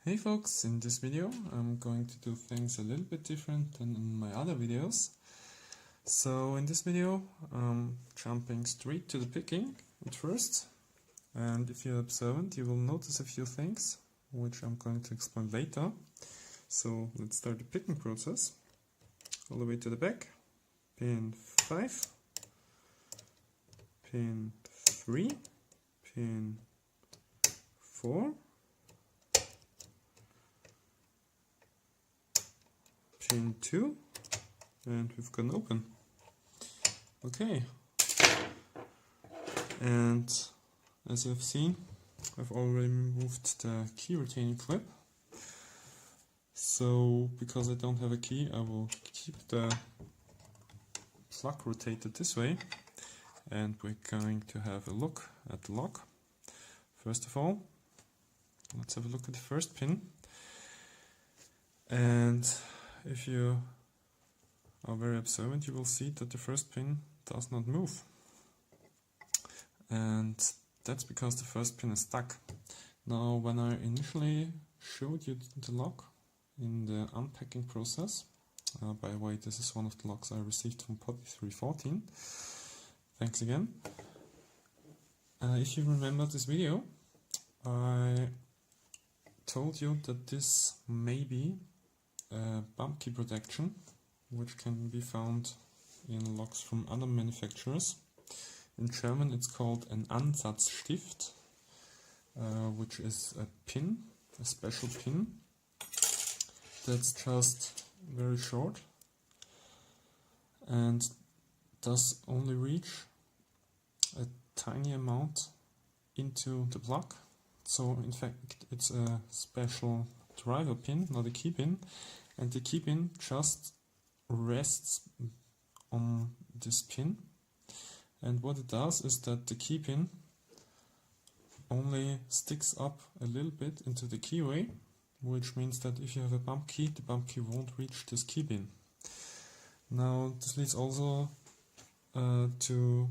Hey folks, in this video I'm going to do things a little bit different than in my other videos. So in this video I'm jumping straight to the picking at first, and if you're observant you will notice a few things which I'm going to explain later. So let's start the picking process. All the way to the back, pin 5, pin 3, pin 4, pin 2, and we've got an open. Okay, and as you've seen, I've already removed the key retaining clip. So because I don't have a key, I will keep the plug rotated this way, and we're going to have a look at the lock. First of all, let's have a look at the first pin. And if you are very observant, you will see that the first pin does not move. And that's because the first pin is stuck. Now, when I initially showed you the lock in the unpacking process, by the way, this is one of the locks I received from Potti 314. Thanks again. If you remember this video, I told you that this may be bump key protection, which can be found in locks from other manufacturers. In German it's called an Ansatzstift, which is a pin, a special pin that's just very short and does only reach a tiny amount into the plug. So in fact it's a special driver pin, not a key pin, and the key pin just rests on this pin, and what it does is that the key pin only sticks up a little bit into the keyway, which means that if you have a bump key, the bump key won't reach this key pin. Now this leads also to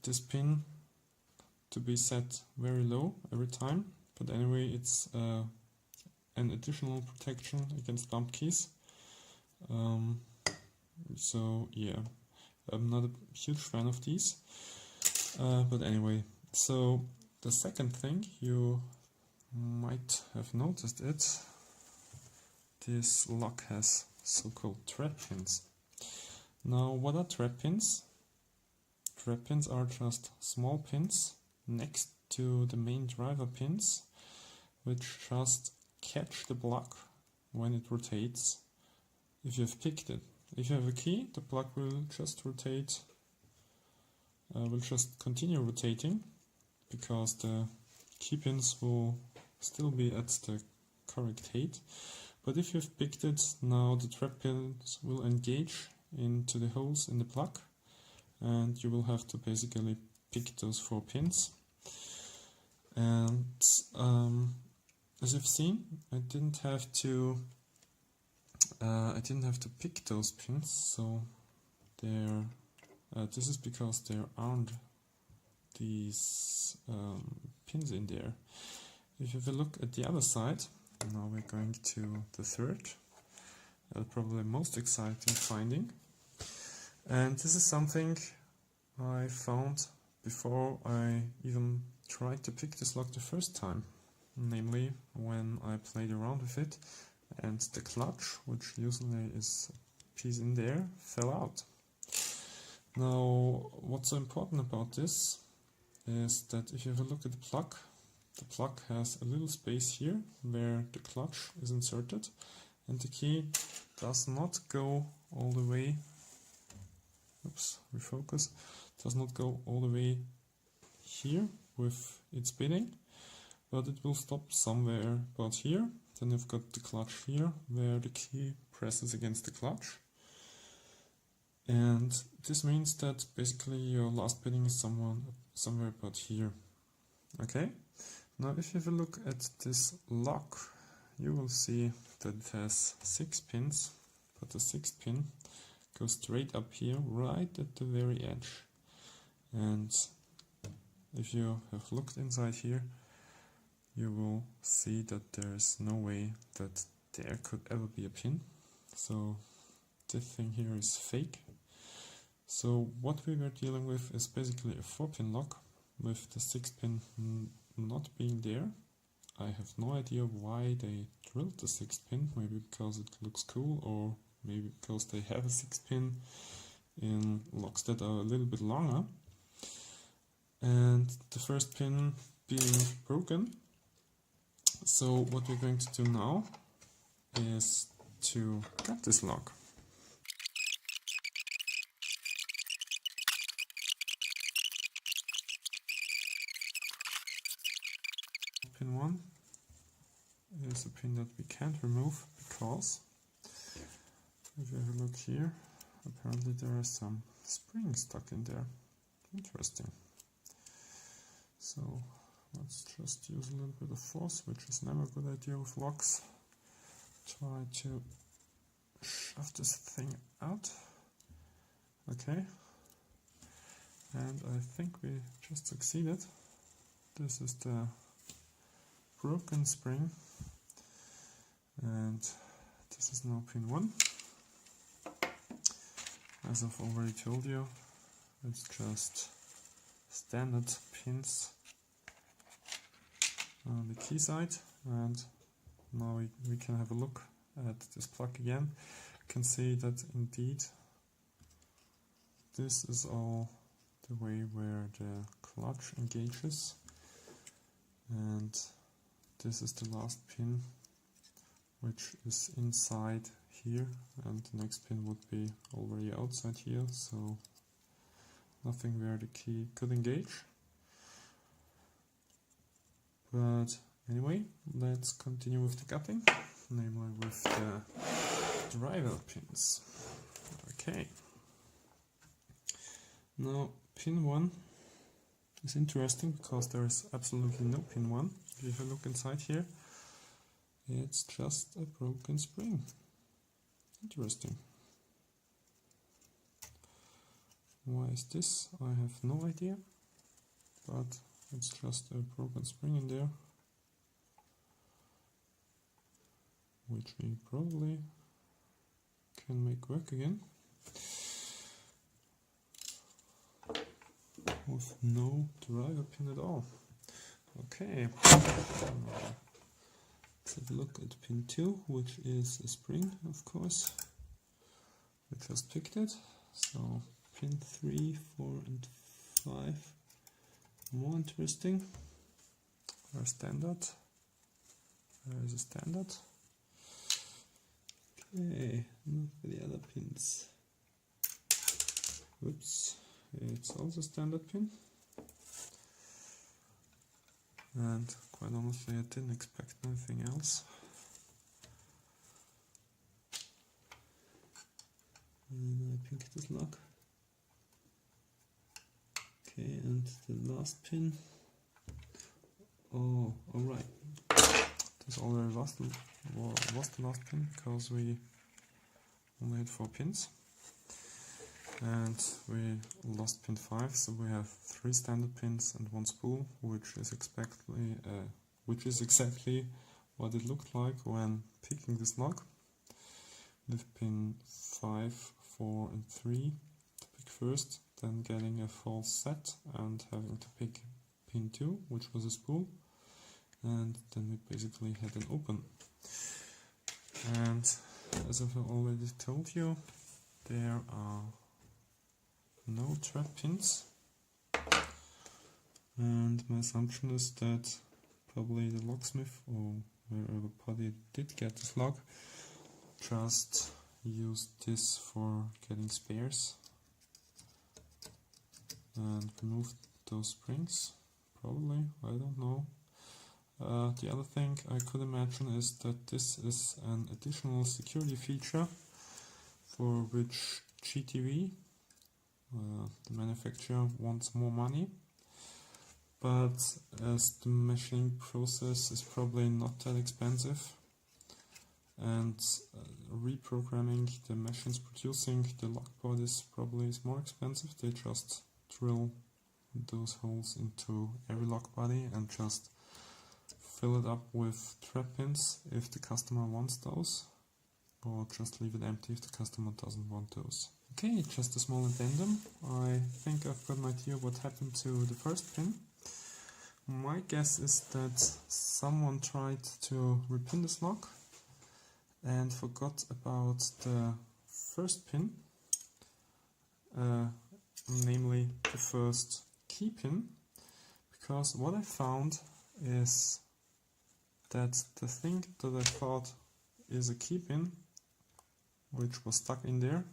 this pin to be set very low every time, but anyway it's an additional protection against bump keys. So yeah, I'm not a huge fan of these, but anyway. So the second thing, you might have noticed it, this lock has so-called thread pins. Now what are thread pins? Thread pins are just small pins next to the main driver pins, which just catch the plug when it rotates if you've picked it. If you have a key, the plug will just rotate, will just continue rotating, because the key pins will still be at the correct height. But if you've picked it, now the thread pins will engage into the holes in the plug, and you will have to basically pick those 4 pins. And as you've seen, I didn't have to pick those pins, so this is because there aren't these pins in there. If you have a look at the other side, now we're going to the third, probably most exciting finding. And this is something I found before I even tried to pick this lock the first time, namely when I played around with it and the clutch, which usually is a piece in there, fell out. Now what's so important about this is that if you have a look at the plug has a little space here where the clutch is inserted, and the key does not go all the way, refocus, does not go all the way here with its spinning, but it will stop somewhere about here. Then you've got the clutch here where the key presses against the clutch, and this means that basically your last pinning is somewhere about here. Okay, now if you have a look at this lock, you will see that it has 6 pins, but the 6th pin goes straight up here, right at the very edge. And if you have looked inside here, you will see that there is no way that there could ever be a pin. So this thing here is fake. So what we were dealing with is basically a 4-pin lock with the 6th pin not being there. I have no idea why they drilled the 6th pin, maybe because it looks cool, or maybe because they have a 6th pin in locks that are a little bit longer. And the first pin being broken. So what we're going to do now is to get this lock. Pin 1 is a pin that we can't remove because if you have a look here, apparently there are some springs stuck in there. Interesting. So let's just use a little bit of force, which is never a good idea with locks. Try to shove this thing out. Okay. And I think we just succeeded. This is the broken spring. And this is now pin 1. As I've already told you, it's just standard pins on the key side, and now we can have a look at this plug again. You can see that indeed this is all the way where the clutch engages, and this is the last pin which is inside here, and the next pin would be already outside here, so nothing where the key could engage. But anyway, let's continue with the cutting, namely with the driver pins. Okay. Now pin 1 is interesting because there is absolutely no pin 1. If you look inside here, it's just a broken spring. Interesting. Why is this? I have no idea, but it's just a broken spring in there, which we probably can make work again with no driver pin at all. Okay, let's have a look at pin 2, which is a spring, of course. We just picked it. So pin 3, 4 and 5, more interesting. Our standard. There is a standard. Okay, not for the other pins. Whoops, it's also standard pin. And quite honestly, I didn't expect anything else. And I pick this lock. Okay, and the last pin. Oh, alright. This already was the last pin because we only had 4 pins. And we lost pin 5, so we have 3 standard pins and 1 spool, which is exactly what it looked like when picking this lock. With pin 5, 4 and 3 to pick first, then getting a false set and having to pick pin 2, which was a spool, and then we basically had an open. And as I've already told you, there are no trap pins, and my assumption is that probably the locksmith or wherever Potti did get this lock just used this for getting spares and removed those springs, probably, I don't know. The other thing I could imagine is that this is an additional security feature for which GTV, the manufacturer, wants more money, but as the machining process is probably not that expensive, and reprogramming the machines producing the lock bodies probably is more expensive. They just drill those holes into every lock body and just fill it up with trap pins if the customer wants those, or just leave it empty if the customer doesn't want those. Okay, just a small addendum. I think I've got an idea what happened to the first pin. My guess is that someone tried to repin this lock and forgot about the first pin, namely the first key pin, because what I found is that the thing that I thought is a key pin, which was stuck in there,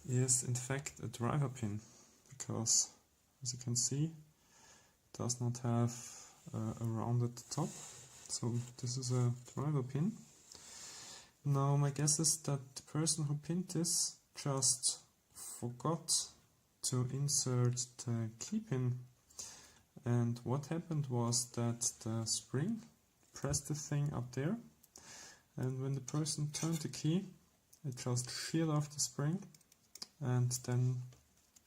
is in fact a driver pin, because as you can see it does not have a rounded top, so this is a driver pin. Now my guess is that the person who pinned this just forgot to insert the key pin, and what happened was that the spring pressed the thing up there, and when the person turned the key it just sheared off the spring, and then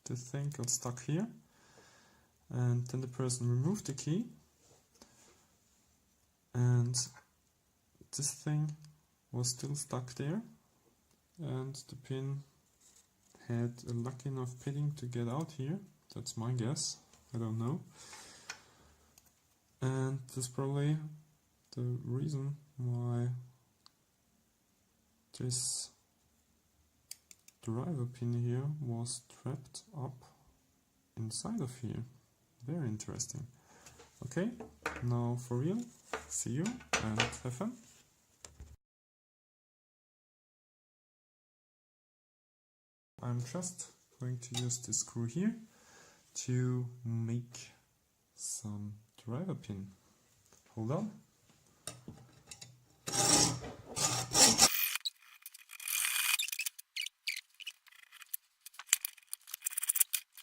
the thing got stuck here, and then the person removed the key and this thing was still stuck there, and the pin had a lucky enough pinning to get out here. That's my guess, I don't know. And that's probably the reason why this driver pin here was trapped up inside of here. Very interesting. Okay, now for real, see you and have fun. I'm just going to use this screw here to make some driver pin. Hold on.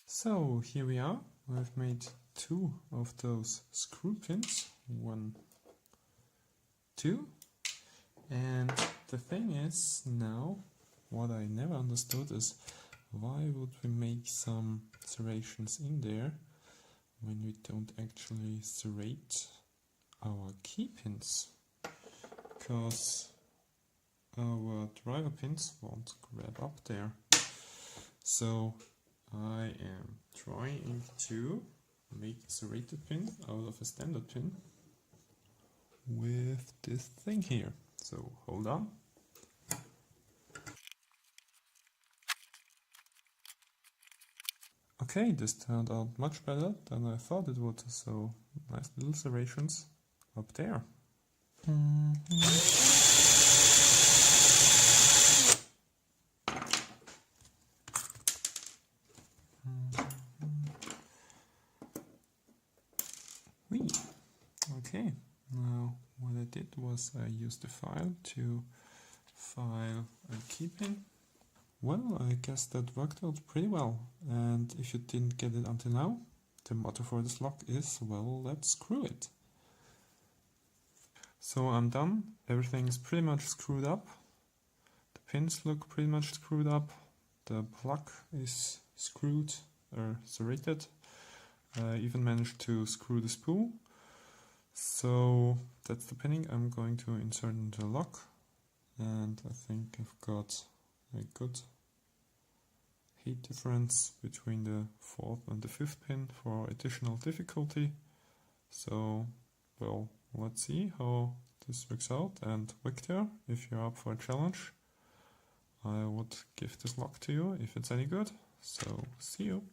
So here we are. I've made 2 of those screw pins. 1, 2. And the thing is now, what I never understood is why would we make some serrations in there when we don't actually serrate our key pins? Because our driver pins won't grab up there. So I am trying to make a serrated pin out of a standard pin with this thing here. So hold on. Okay, this turned out much better than I thought it would, so nice little serrations up there. Okay, now what I did was I used a file to file a key pin. Well, I guess that worked out pretty well, and if you didn't get it until now, the motto for this lock is, well, let's screw it. So I'm done, everything is pretty much screwed up, the pins look pretty much screwed up, the plug is screwed or serrated, I even managed to screw the spool. So that's the pinning I'm going to insert into the lock, and I think I've got a good heat difference between the 4th and the 5th pin for additional difficulty. So, well, let's see how this works out. And Viktor, if you're up for a challenge, I would give this lock to you if it's any good. So, see you!